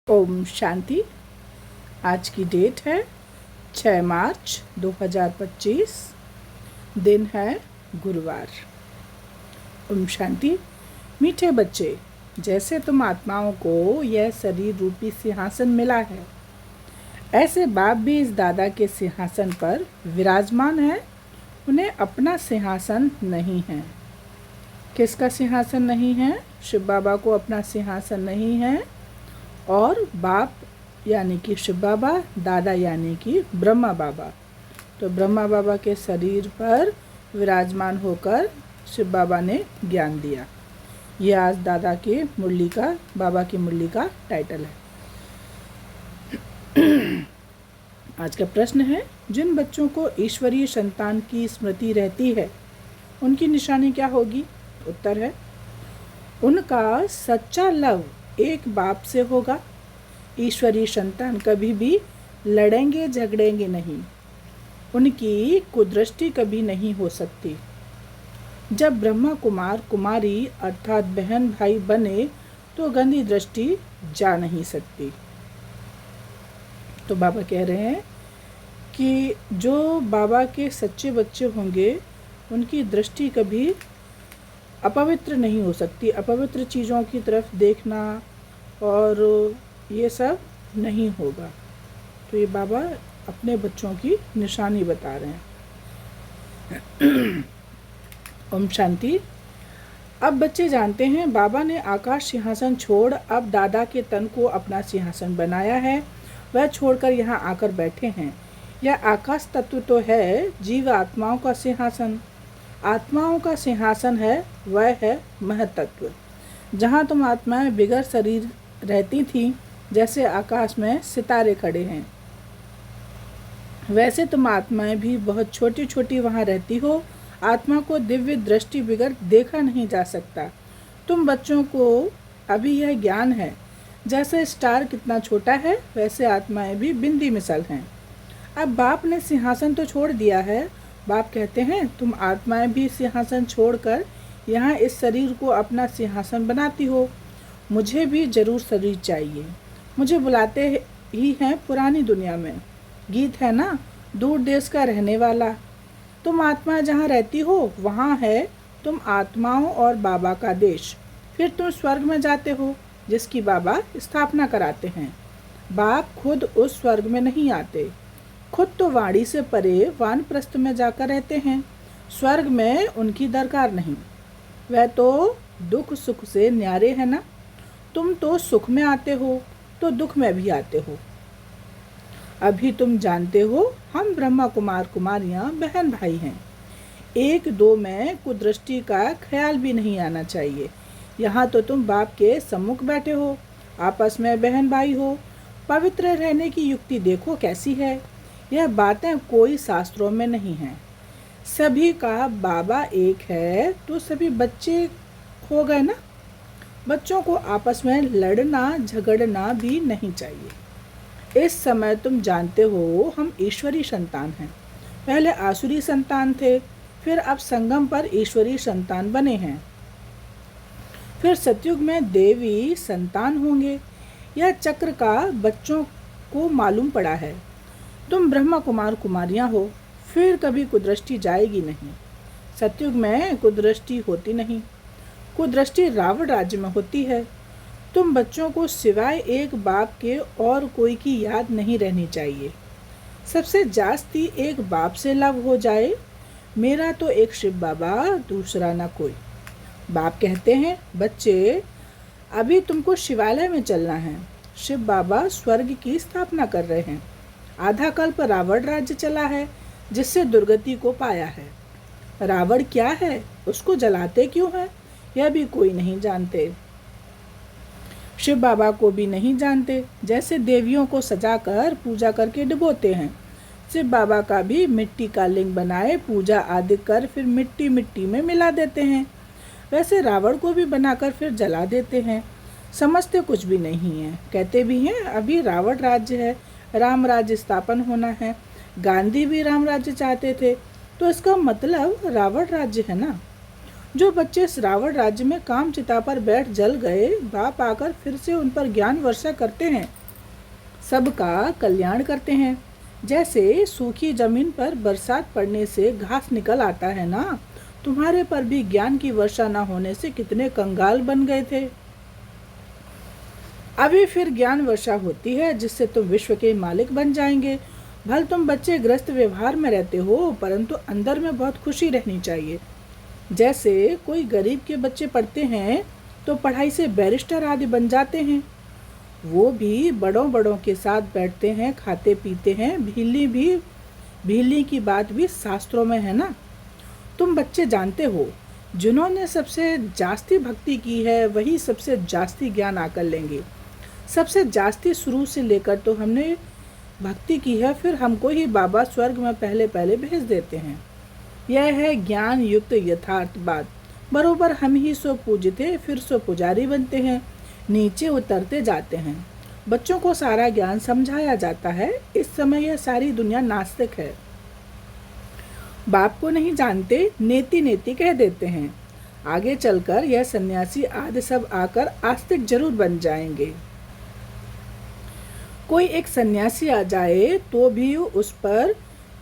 ओम शांति। आज की डेट है 6 मार्च 2025। दिन है गुरुवार। ओम शांति। मीठे बच्चे, जैसे तुम आत्माओं को यह शरीर रूपी सिंहासन मिला है, ऐसे बाप भी इस दादा के सिंहासन पर विराजमान है। उन्हें अपना सिंहासन नहीं है। किसका सिंहासन नहीं है? शिव बाबा को अपना सिंहासन नहीं है। और बाप यानी कि शिव बाबा, दादा यानी कि ब्रह्मा बाबा। तो ब्रह्मा बाबा के शरीर पर विराजमान होकर शिव बाबा ने ज्ञान दिया। ये आज दादा के मुरली का, बाबा की मुरली का टाइटल है। आज का प्रश्न है, जिन बच्चों को ईश्वरीय संतान की स्मृति रहती है, उनकी निशानी क्या होगी? उत्तर है, उनका सच्चा लव एक बाप से होगा। ईश्वरीय संतान कभी भी लड़ेंगे झगड़ेंगे नहीं। उनकी कुदृष्टि कभी नहीं हो सकती। जब ब्रह्मा कुमार कुमारी अर्थात बहन भाई बने तो गंदी दृष्टि जा नहीं सकती। तो बाबा कह रहे हैं कि जो बाबा के सच्चे बच्चे होंगे, उनकी दृष्टि कभी अपवित्र नहीं हो सकती। अपवित्र चीज़ों की तरफ देखना और ये सब नहीं होगा। तो ये बाबा अपने बच्चों की निशानी बता रहे हैं। ओम शांति। अब बच्चे जानते हैं, बाबा ने आकाश सिंहासन छोड़ अब दादा के तन को अपना सिंहासन बनाया है। वह छोड़कर यहाँ आकर बैठे हैं। यह आकाश तत्व तो है जीव आत्माओं का सिंहासन। आत्माओं का सिंहासन है, वह है महतत्व। जहाँ तुम आत्माएं बिगर शरीर रहती थीं, जैसे आकाश में सितारे खड़े हैं, वैसे तुम आत्माएं भी बहुत छोटी छोटी वहाँ रहती हो। आत्मा को दिव्य दृष्टि बिगर देखा नहीं जा सकता। तुम बच्चों को अभी यह ज्ञान है, जैसे स्टार कितना छोटा है, वैसे आत्माएं भी बिंदी मिसल हैं। अब बाप ने सिंहासन तो छोड़ दिया है। बाप कहते हैं, तुम आत्माएं भी सिंहासन छोड़कर यहाँ इस शरीर को अपना सिंहासन बनाती हो। मुझे भी जरूर शरीर चाहिए। मुझे बुलाते ही हैं पुरानी दुनिया में। गीत है ना, दूर देश का रहने वाला। तुम आत्मा जहाँ रहती हो, वहाँ है तुम आत्माओं और बाबा का देश। फिर तुम स्वर्ग में जाते हो, जिसकी बाबा स्थापना कराते हैं। बाप खुद उस स्वर्ग में नहीं आते। खुद तो वाणी से परे वानप्रस्थ में जाकर रहते हैं। स्वर्ग में उनकी दरकार नहीं। वह तो दुख सुख से न्यारे है ना। तुम तो सुख में आते हो तो दुख में भी आते हो। अभी तुम जानते हो, हम ब्रह्मा कुमार कुमारियाँ बहन भाई हैं। एक दो में कुदृष्टि का ख्याल भी नहीं आना चाहिए। यहाँ तो तुम बाप के सम्मुख बैठे हो, आपस में बहन भाई हो। पवित्र रहने की युक्ति देखो कैसी है। यह बातें कोई शास्त्रों में नहीं हैं। सभी का बाबा एक है तो सभी बच्चे हो गए ना। बच्चों को आपस में लड़ना झगड़ना भी नहीं चाहिए। इस समय तुम जानते हो, हम ईश्वरी संतान हैं। पहले आसुरी संतान थे, फिर अब संगम पर ईश्वरी संतान बने हैं। फिर सतयुग में देवी संतान होंगे। यह चक्र का बच्चों को मालूम पड़ा है। तुम ब्रह्मा कुमार कुमारियाँ हो, फिर कभी कुदृष्टि जाएगी नहीं। सतयुग में कुदृष्टि होती नहीं। कुदृष्टि रावण राज्य में होती है। तुम बच्चों को सिवाय एक बाप के और कोई की याद नहीं रहनी चाहिए। सबसे जास्ती एक बाप से लव हो जाए। मेरा तो एक शिव बाबा, दूसरा ना कोई। बाप कहते हैं, बच्चे अभी तुमको शिवालय में चलना है। शिव बाबा स्वर्ग की स्थापना कर रहे हैं। आधा कल्प रावण राज्य चला है, जिससे दुर्गति को पाया है। रावण क्या है, उसको जलाते क्यों है, यह भी कोई नहीं जानते। शिव बाबा को भी नहीं जानते। जैसे देवियों को सजाकर पूजा करके डुबोते हैं, शिव बाबा का भी मिट्टी का लिंग बनाए पूजा आदि कर फिर मिट्टी मिट्टी में मिला देते हैं। वैसे रावण को भी बनाकर फिर जला देते हैं। समझते कुछ भी नहीं है। कहते भी हैं, अभी रावण राज्य है, राम राज्य स्थापन होना है। गांधी भी राम राज्य चाहते थे, तो इसका मतलब रावण राज्य है ना। जो बच्चे इस रावण राज्य में काम चिता पर बैठ जल गए, बाप आकर फिर से उन पर ज्ञान वर्षा करते हैं। सबका कल्याण करते हैं। जैसे सूखी जमीन पर बरसात पड़ने से घास निकल आता है ना, तुम्हारे पर भी ज्ञान की वर्षा न होने से कितने कंगाल बन गए थे। अभी फिर ज्ञान वर्षा होती है जिससे तुम विश्व के मालिक बन जाएंगे। भले तुम बच्चे ग्रस्त व्यवहार में रहते हो, परंतु अंदर में बहुत खुशी रहनी चाहिए। जैसे कोई गरीब के बच्चे पढ़ते हैं तो पढ़ाई से बैरिस्टर आदि बन जाते हैं। वो भी बड़ों बड़ों के साथ बैठते हैं, खाते पीते हैं। भीली की बात भी शास्त्रों में है ना। तुम बच्चे जानते हो, जिन्होंने सबसे जास्ती भक्ति की है वही सबसे जास्ती ज्ञान आकर लेंगे। सबसे जास्ती शुरू से लेकर तो हमने भक्ति की है, फिर हमको ही बाबा स्वर्ग में पहले पहले भेज देते हैं। यह है ज्ञान युक्त यथार्थ बात। बरोबर हम ही सो पूजते फिर सो पुजारी बनते हैं, नीचे उतरते जाते हैं। बच्चों को सारा ज्ञान समझाया जाता है। इस समय यह सारी दुनिया नास्तिक है, बाप को नहीं जानते, नेति नेति कह देते हैं। आगे चलकर यह सन्यासी आदि सब आकर आस्तिक जरूर बन जाएंगे। कोई एक सन्यासी आ जाए तो भी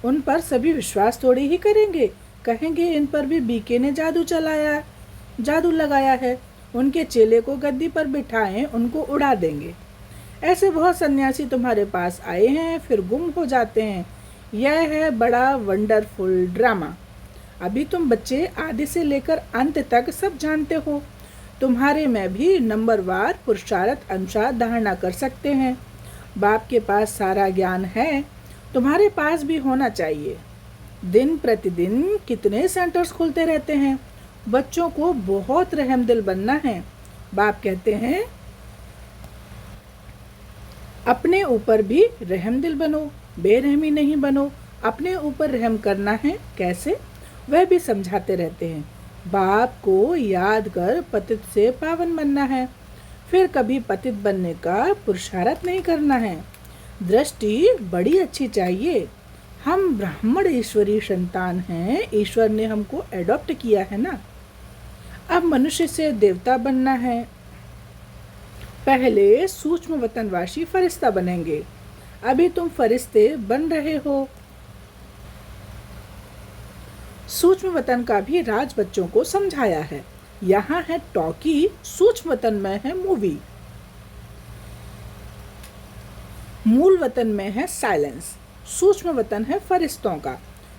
उन पर सभी विश्वास थोड़ी ही करेंगे। कहेंगे इन पर भी बीके ने जादू लगाया है। उनके चेले को गद्दी पर बिठाएं, उनको उड़ा देंगे। ऐसे बहुत सन्यासी तुम्हारे पास आए हैं, फिर गुम हो जाते हैं। यह है बड़ा वंडरफुल ड्रामा। अभी तुम बच्चे आदि से लेकर अंत तक सब जानते हो। तुम्हारे में भी नंबरवार पुरुषार्थ अनुसार धारणा कर सकते हैं। बाप के पास सारा ज्ञान है, तुम्हारे पास भी होना चाहिए। दिन प्रतिदिन कितने सेंटर्स खुलते रहते हैं। बच्चों को बहुत रहमदिल बनना है। बाप कहते हैं अपने ऊपर भी रहमदिल बनो, बेरहमी नहीं बनो। अपने ऊपर रहम करना है, कैसे, वह भी समझाते रहते हैं। बाप को याद कर पतित से पावन बनना है, फिर कभी पतित बनने का पुरुषार्थ नहीं करना है। दृष्टि बड़ी अच्छी चाहिए। हम ब्राह्मण ईश्वरी संतान हैं, ईश्वर ने हमको एडॉप्ट किया है ना। अब मनुष्य से देवता बनना है। पहले सूक्ष्म वतनवासी फरिश्ता बनेंगे। अभी तुम फरिश्ते बन रहे हो। सूक्ष्म वतन का भी राज बच्चों को समझाया है। यहाँ है टॉकी, सूक्ष्म वतन में है मूवी, मूल वतन में है साइलेंस। सूक्ष्म वतन है फरिश्तों का।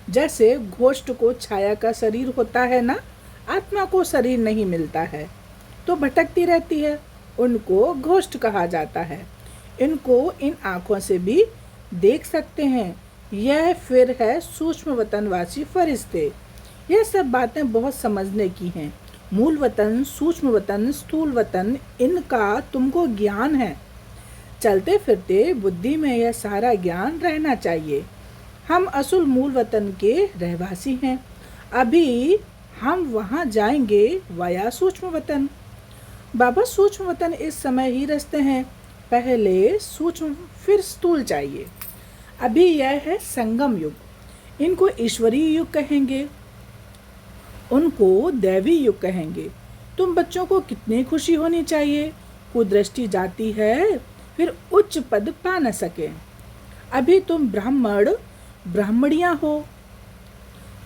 जैसे घोष्ट को छाया का शरीर होता है ना, आत्मा को शरीर नहीं मिलता है तो भटकती रहती है, उनको घोष्ट कहा जाता है। इनको इन आँखों से भी देख सकते हैं। यह फिर है सूक्ष्म वतनवासी फरिश्ते। यह सब बातें बहुत समझने की हैं। मूल वतन, सूक्ष्म वतन, स्थूल वतन, इनका तुमको ज्ञान है। चलते फिरते बुद्धि में यह सारा ज्ञान रहना चाहिए। हम असुल मूल वतन के रहवासी हैं। अभी हम वहाँ जाएंगे वाया सूक्ष्म वतन। बाबा सूक्ष्म वतन इस समय ही रचते हैं। पहले सूक्ष्म फिर स्थूल चाहिए। अभी यह है संगम युग। इनको ईश्वरीय युग कहेंगे, उनको दैवी युग कहेंगे। तुम बच्चों को कितनी खुशी होनी चाहिए। कुदृष्टि जाती है फिर उच्च पद पा न सके। अभी तुम ब्राह्मणियाँ हो।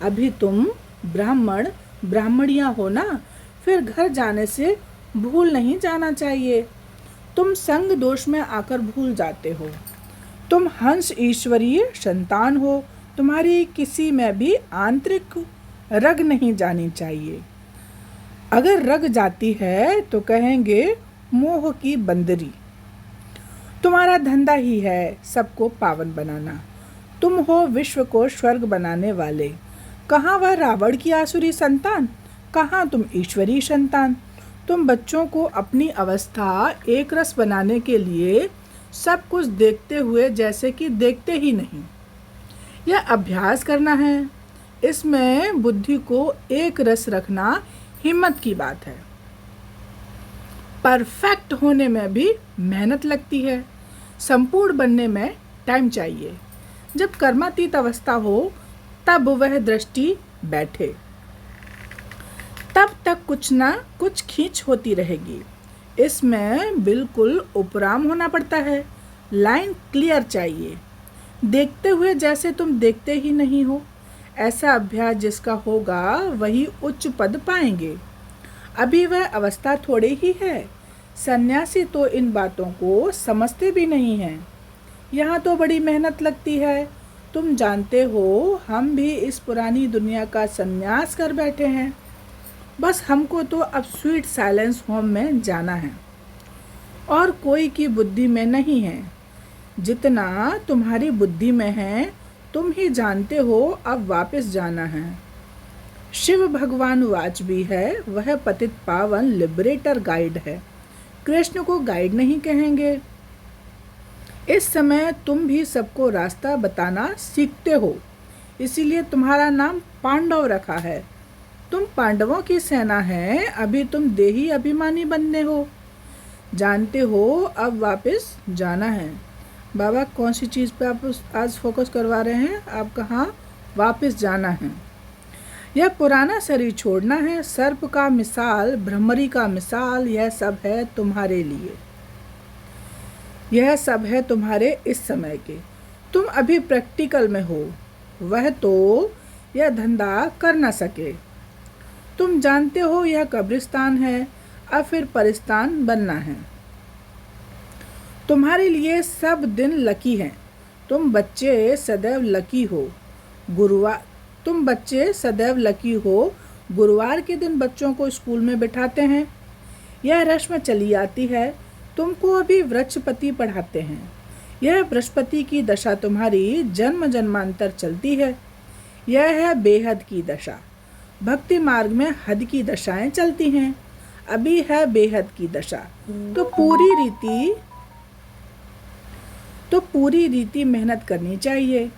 अभी तुम ब्राह्मणियाँ हो ना, फिर घर जाने से भूल नहीं जाना चाहिए। तुम संग दोष में आकर भूल जाते हो। तुम हंस ईश्वरीय संतान हो। तुम्हारी किसी में भी आंतरिक रग नहीं जानी चाहिए। अगर रग जाती है तो कहेंगे मोह की बंदरी। तुम्हारा धंधा ही है सबको पावन बनाना। तुम हो विश्व को स्वर्ग बनाने वाले। कहाँ वह रावण की आसुरी संतान, कहाँ तुम ईश्वरी संतान। तुम बच्चों को अपनी अवस्था एक रस बनाने के लिए सब कुछ देखते हुए जैसे कि देखते ही नहीं। यह अभ्यास करना है। इसमें बुद्धि को एक रस रखना हिम्मत की बात है। परफेक्ट होने में भी मेहनत लगती है। संपूर्ण बनने में टाइम चाहिए। जब कर्मातीत अवस्था हो तब वह दृष्टि बैठे, तब तक कुछ ना कुछ खींच होती रहेगी। इसमें बिल्कुल उपराम होना पड़ता है। लाइन क्लियर चाहिए। देखते हुए जैसे तुम देखते ही नहीं हो, ऐसा अभ्यास जिसका होगा वही उच्च पद पाएंगे। अभी वह अवस्था थोड़ी ही है। सन्यासी तो इन बातों को समझते भी नहीं हैं। यहाँ तो बड़ी मेहनत लगती है। तुम जानते हो हम भी इस पुरानी दुनिया का सन्यास कर बैठे हैं। बस हमको तो अब स्वीट साइलेंस होम में जाना है और कोई की बुद्धि में नहीं है। जितना तुम्हारी बुद्धि में है तुम ही जानते हो, अब वापस जाना है। शिव भगवान वाच भी है, वह पतित पावन लिबरेटर गाइड है। कृष्ण को गाइड नहीं कहेंगे। इस समय तुम भी सबको रास्ता बताना सीखते हो, इसीलिए तुम्हारा नाम पांडव रखा है। तुम पांडवों की सेना है, अभी तुम देही अभिमानी बनने हो। जानते हो अब वापस जाना है। बाबा कौन सी चीज़ पे आप आज फोकस करवा रहे हैं? आप कहाँ वापस जाना है? यह पुराना शरीर छोड़ना है। सर्प का मिसाल, भ्रमरी का मिसाल, यह सब है तुम्हारे लिए। यह सब है तुम्हारे इस समय के। तुम अभी प्रैक्टिकल में हो, वह तो यह धंधा कर न सके। तुम जानते हो यह कब्रिस्तान है, अब फिर परिस्तान बनना है। तुम्हारे लिए सब दिन लकी हैं। तुम बच्चे सदैव लकी हो। गुरुवार के दिन बच्चों को स्कूल में बिठाते हैं। यह रस्म चली आती है। तुमको अभी वृक्षपति पढ़ाते हैं। यह बृहस्पति की दशा तुम्हारी जन्म जन्मांतर चलती है। यह है बेहद की दशा। भक्ति मार्ग में हद की दशाएं चलती हैं। अभी है बेहद की दशा। तो पूरी रीति मेहनत करनी चाहिए।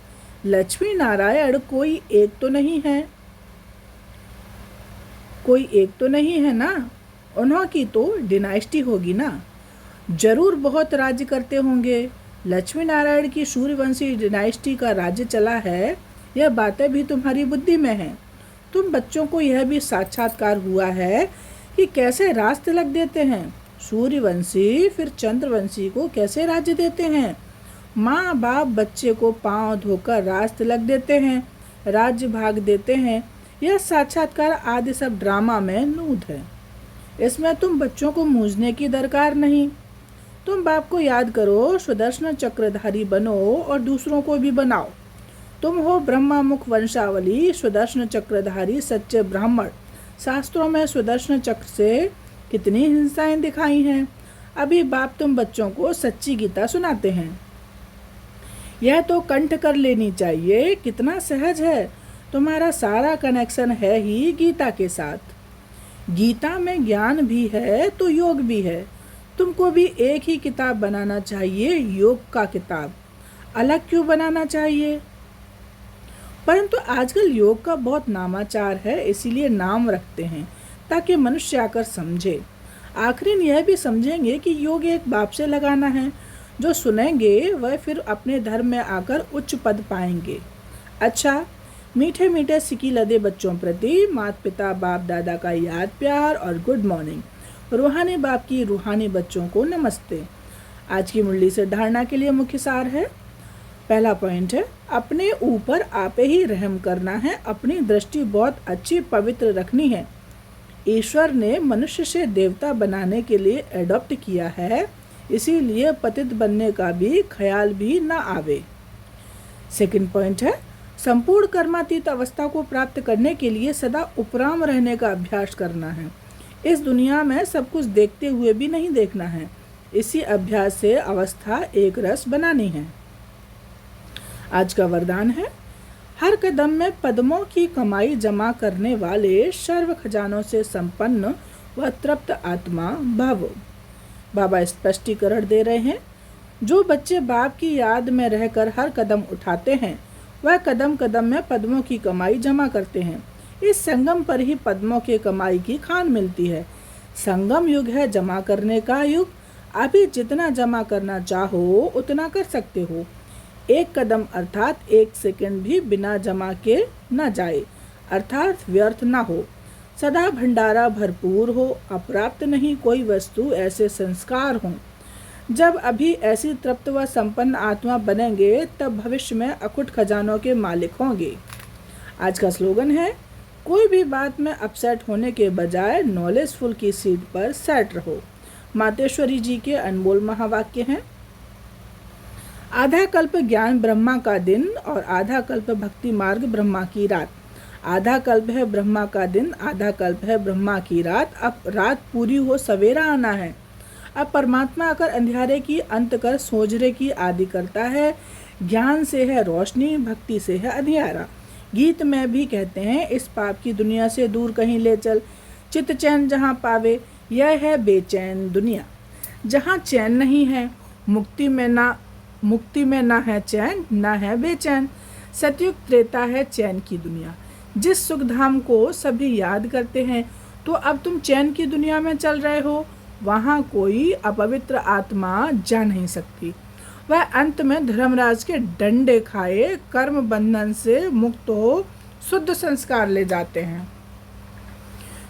लक्ष्मी नारायण कोई एक तो नहीं है ना। उन्हों की तो डिनाइस्टी होगी ना। जरूर बहुत राज्य करते होंगे। लक्ष्मी नारायण की सूर्यवंशी डिनाइस्टी का राज्य चला है, यह बातें भी तुम्हारी बुद्धि में हैं। तुम बच्चों को यह भी साक्षात्कार हुआ है कि कैसे राज तिलक देते हैं। सूर्यवंशी फिर चंद्रवंशी को कैसे राज्य देते हैं। माँ बाप बच्चे को पांव धोकर राज तिलक देते हैं, राज्य भाग देते हैं। यह साक्षात्कार आदि सब ड्रामा में नूद है। इसमें तुम बच्चों को मूंझने की दरकार नहीं। तुम बाप को याद करो, सुदर्शन चक्रधारी बनो और दूसरों को भी बनाओ। तुम हो ब्रह्मा मुख वंशावली, सुदर्शन चक्रधारी सच्चे ब्राह्मण। शास्त्रों में सुदर्शन चक्र से कितनी हिंसाएं दिखाई हैं। अभी बाप तुम बच्चों को सच्ची गीता सुनाते हैं। यह तो कंठ कर लेनी चाहिए। कितना सहज है। तुम्हारा सारा कनेक्शन है ही गीता के साथ। गीता में ज्ञान भी है तो योग भी है। तुमको भी एक ही किताब बनाना चाहिए, योग का किताब। अलग क्यों बनाना चाहिए? परंतु आजकल योग का बहुत नामाचार है, इसीलिए नाम रखते हैं ताकि मनुष्य आकर समझे। आखिर यह भी समझेंगे कि योग एक बाप से लगाना है। जो सुनेंगे वह फिर अपने धर्म में आकर उच्च पद पाएंगे। अच्छा, मीठे मीठे सिकी लदे बच्चों प्रति माता पिता बाप दादा का याद प्यार और गुड मॉर्निंग। रूहानी बाप की रूहानी बच्चों को नमस्ते। आज की मुरली से धारणा के लिए मुख्य सार है। पहला पॉइंट है, अपने ऊपर आप ही रहम करना है। अपनी दृष्टि बहुत अच्छी पवित्र रखनी है। ईश्वर ने मनुष्य से देवता बनाने के लिए एडॉप्ट किया है, इसीलिए पतित बनने का भी ख्याल भी ना आवे। सेकंड पॉइंट है, संपूर्ण कर्मातीत अवस्था को प्राप्त करने के लिए सदा उपराम रहने का अभ्यास करना है। इस दुनिया में सब कुछ देखते हुए भी नहीं देखना है। इसी अभ्यास से अवस्था एक रस बनानी है। आज का वरदान है, हर कदम में पद्मों की कमाई जमा करने वाले सर्व खजानों से संपन्न व तृप्त आत्मा भव। बाबा स्पष्टीकरण दे रहे हैं, जो बच्चे बाप की याद में रहकर हर कदम उठाते हैं वह कदम कदम में पद्मों की कमाई जमा करते हैं। इस संगम पर ही पद्मों के कमाई की खान मिलती है। संगम युग है जमा करने का युग। अभी जितना जमा करना चाहो उतना कर सकते हो। एक कदम अर्थात एक सेकंड भी बिना जमा के न जाए, अर्थात व्यर्थ न हो। सदा भंडारा भरपूर हो, अप्राप्त नहीं कोई वस्तु, ऐसे संस्कार हों। जब अभी ऐसी तृप्त व संपन्न आत्मा बनेंगे तब भविष्य में अकुट खजानों के मालिक होंगे। आज का स्लोगन है, कोई भी बात में अपसेट होने के बजाय नॉलेजफुल की सीट पर सेट रहो। मातेश्वरी जी के अनमोल महावाक्य हैं। आधा कल्प ज्ञान ब्रह्मा का दिन और आधा कल्प भक्ति मार्ग ब्रह्मा की रात। आधा कल्प है ब्रह्मा का दिन, आधा कल्प है ब्रह्मा की रात। अब रात पूरी हो सवेरा आना है। अब परमात्मा आकर अंधियारे की अंत कर सोजरे की आदि करता है। ज्ञान से है रोशनी, भक्ति से है अंधियारा। गीत में भी कहते हैं, इस पाप की दुनिया से दूर कहीं ले चल, चित चैन जहाँ पावे, यह है बेचैन दुनिया। जहाँ चैन नहीं है, मुक्ति में ना है चैन, ना है बेचैन। सतयुग त्रेता है चैन की दुनिया। जिस सुख धाम को सभी याद करते हैं, तो अब तुम चैन की दुनिया में चल रहे हो। वहाँ कोई अपवित्र आत्मा जा नहीं सकती। वह अंत में धर्मराज के डंडे खाए कर्म बंधन से मुक्त हो शुद्ध संस्कार ले जाते हैं,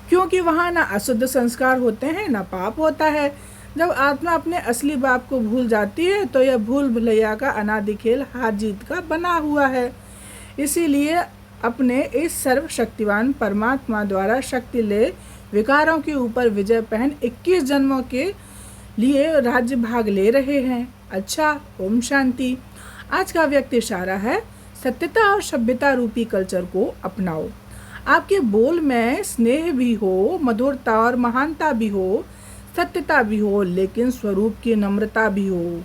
क्योंकि वहाँ ना अशुद्ध संस्कार होते हैं, ना पाप होता है। जब आत्मा अपने असली बाप को भूल जाती है तो यह भूल भुलैया का अनादि खेल हार जीत का बना हुआ है। इसीलिए अपने इस सर्वशक्तिवान परमात्मा द्वारा शक्ति ले विकारों के ऊपर विजय पहन 21 जन्मों के लिए राज्य भाग ले रहे हैं। अच्छा, ओम शांति। आज का व्यक्त इशारा है, सत्यता और सभ्यता रूपी कल्चर को अपनाओ। आपके बोल में स्नेह भी हो, मधुरता और महानता भी हो, सत्यता भी हो, लेकिन स्वरूप की नम्रता भी हो।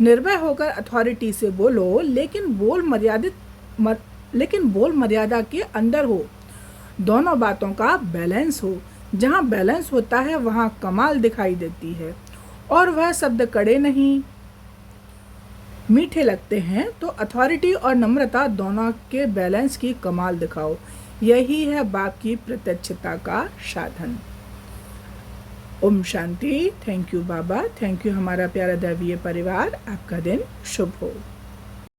निर्भय होकर अथॉरिटी से बोलो, लेकिन बोल मर्यादा के अंदर हो। दोनों बातों का बैलेंस हो। जहाँ बैलेंस होता है वहाँ कमाल दिखाई देती है, और वह शब्द कड़े नहीं मीठे लगते हैं। तो अथॉरिटी और नम्रता दोनों के बैलेंस की कमाल दिखाओ। यही है बाप की प्रत्यक्षता का साधन। ओम शांति। थैंक यू बाबा, थैंक यू हमारा प्यारा दैवीय परिवार। आपका दिन शुभ हो।